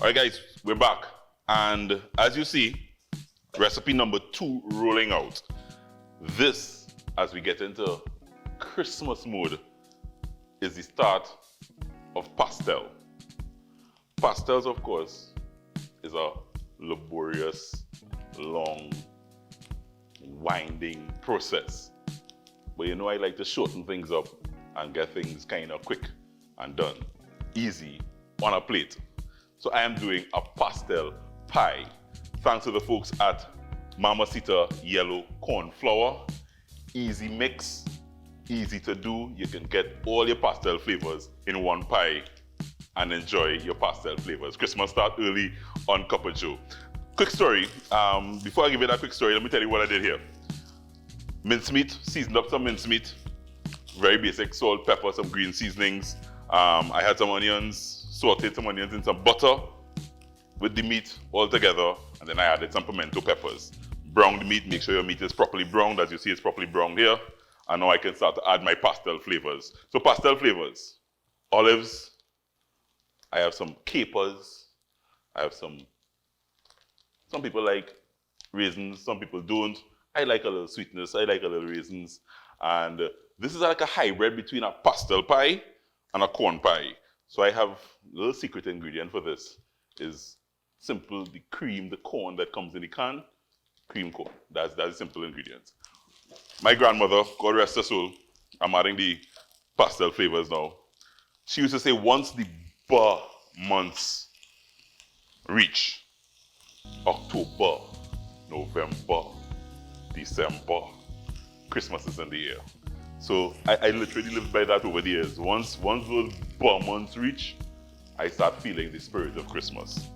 All right, guys, we're back. And as you see, recipe number 2 rolling out. This, as we get into Christmas mode, is the start of pastel. Pastels, of course, is a laborious, long, winding process. But you know I like to shorten things up and get things kind of quick and done. Easy, on a plate. So I am doing a pastel pie. Thanks to the folks at Mamacita Yellow Cornflour. Easy mix, easy to do. You can get all your pastel flavors in one pie and enjoy your pastel flavors. Christmas start early on Cup of Joe. Quick story. Before I give you that quick story, let me tell you what I did here. Mincemeat, seasoned up some mincemeat. Very basic, salt, pepper, some green seasonings. I had some onions, sauteed some onions in some butter with the meat all together, and then I added some pimento peppers. Brown the meat, make sure your meat is properly browned. As you see, it's properly browned here. And now I can start to add my pastel flavors. So pastel flavors, olives, I have some capers, I have some people like raisins, some people don't. I like a little sweetness, I like a little raisins. And this is like a hybrid between a pastel pie and a corn pie. So I have a little secret ingredient for this is simple, the cream, the corn that comes in the can, cream corn. That's the simple ingredients. My grandmother, God rest her soul, I'm adding the pastel flavors now. She used to say once the months reach October, November, December, Christmas is in the air. So I literally lived by that over the years. Once those months reach, I start feeling the spirit of Christmas.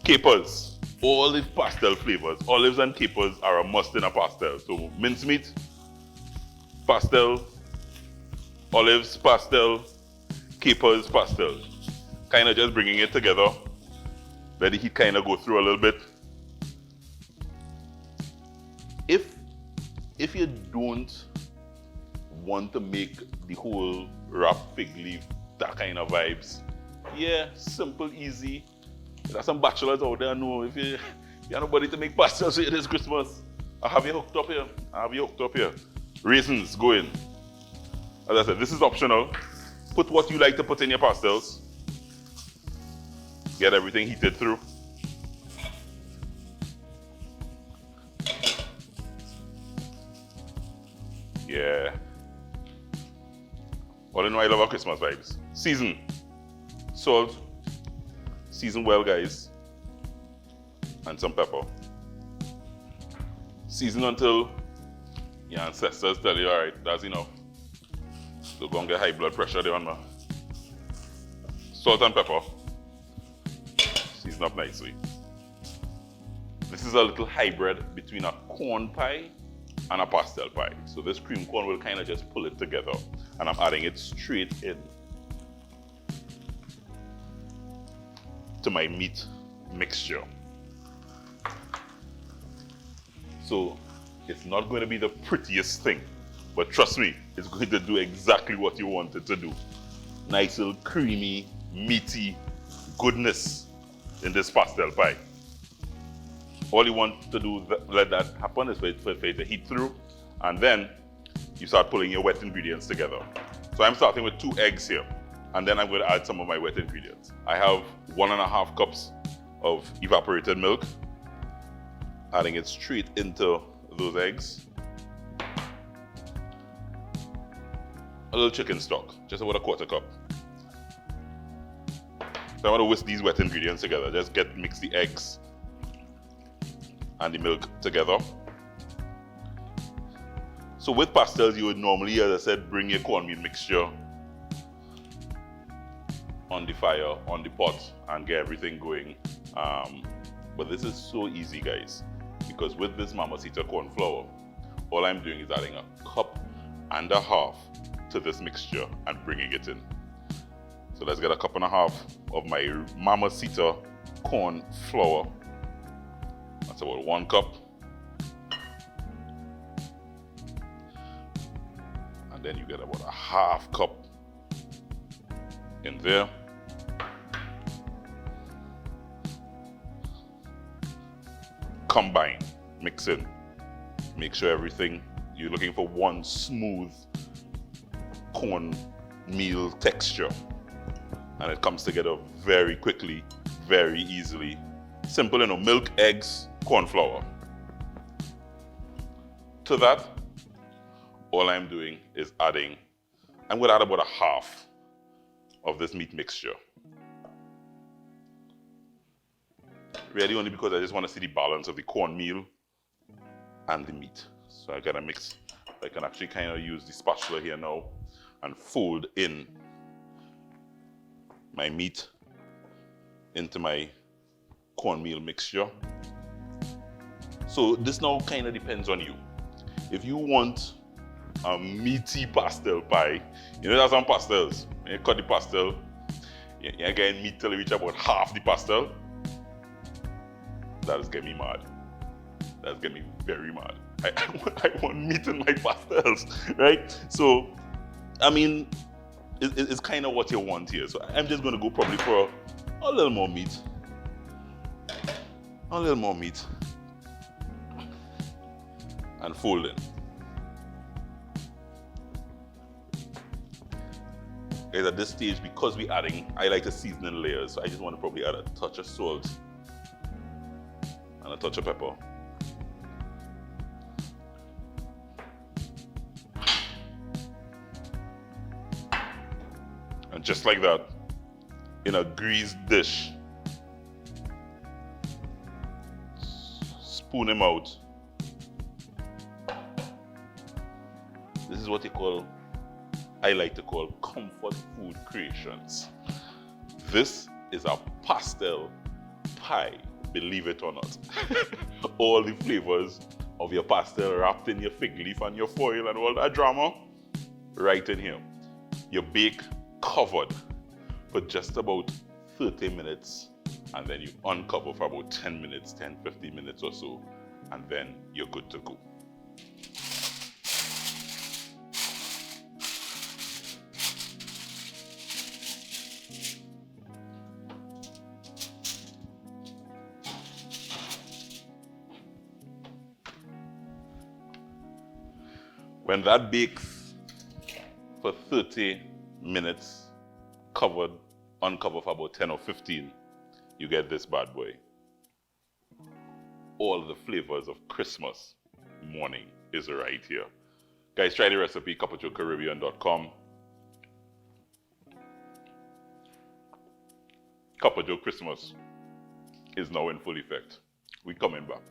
Capers, all the pastel flavors, olives and capers are a must in a pastel. So mincemeat, pastel, olives, pastel, capers, pastel. Kind of just bringing it together. Let the heat kind of go through a little bit. If you don't want to make the whole wrapped fig leaf, that kind of vibes, yeah, simple, easy. There's some bachelors out there know if you have nobody to make pastels here this Christmas, I have you hooked up here. Raisins, go in. As I said, this is optional. Put what you like to put in your pastels. Get everything heated through. Yeah. All in all, I love our Christmas vibes. Season. Salt. Season well, guys. And some pepper. Season until your ancestors tell you, all right, that's enough. So go and get high blood pressure there on my. Salt and pepper. Season up nicely. This is a little hybrid between a corn pie and a pastel pie. So this cream corn will kind of just pull it together. And I'm adding it straight in to my meat mixture. So it's not going to be the prettiest thing, but trust me, it's going to do exactly what you want it to do. Nice little creamy, meaty goodness in this pastel pie. All you want to do, let that happen, is for it to heat through, and then you start pulling your wet ingredients together. So I'm starting with 2 eggs here, and then I'm going to add some of my wet ingredients. I have 1.5 cups of evaporated milk, adding it straight into those eggs. A little chicken stock, just about 1/4 cup. So I want to whisk these wet ingredients together. Just mix the eggs and the milk together. So with pastels, you would normally, as I said, bring your cornmeal mixture on the fire, on the pot, and get everything going. But this is so easy, guys, because with this Mamacita Cornflour, all I'm doing is adding 1.5 cups to this mixture and bringing it in. So let's get 1.5 cups of my Mamacita Cornflour. That's about 1 cup. And then you get about 1/2 cup in there. combine, mix in. Make sure everything, you're looking for one smooth cornmeal texture. And it comes together very quickly, very easily. Simple, you know, milk, eggs, corn flour. To that, all I'm doing is adding, I'm going to add about a half of this meat mixture. Really only because I just want to see the balance of the cornmeal and the meat. So I gotta mix. I can actually kind of use the spatula here now and fold in my meat into my cornmeal mixture. So this now kind of depends on you. If you want a meaty pastel pie, you know there's some pastels. When you cut the pastel, you're getting meat till you reach about half the pastel. That'll get me mad. That's getting me very mad. I want meat in my pastels, right? So, I mean, it's kind of what you want here. So I'm just going to go probably for a little more meat. A little more meat. And fold in. Guys, at this stage, because we're adding, I like to season in layers. So I just want to probably add a touch of salt and a touch of pepper. And just like that, in a greased dish, spoon him out. This is what I like to call comfort food creations. This is a pastel pie, believe it or not. All the flavors of your pastel wrapped in your fig leaf and your foil and all that drama, right in here. You bake covered for just about 30 minutes and then you uncover for about 10 minutes, 10-15 minutes or so, and then you're good to go. When that bakes for 30 minutes, uncover for about 10 or 15, you get this bad boy. All the flavors of Christmas morning is right here. Guys, try the recipe, cupofjoecaribbean.com. Cup of Joe Christmas is now in full effect. We coming back.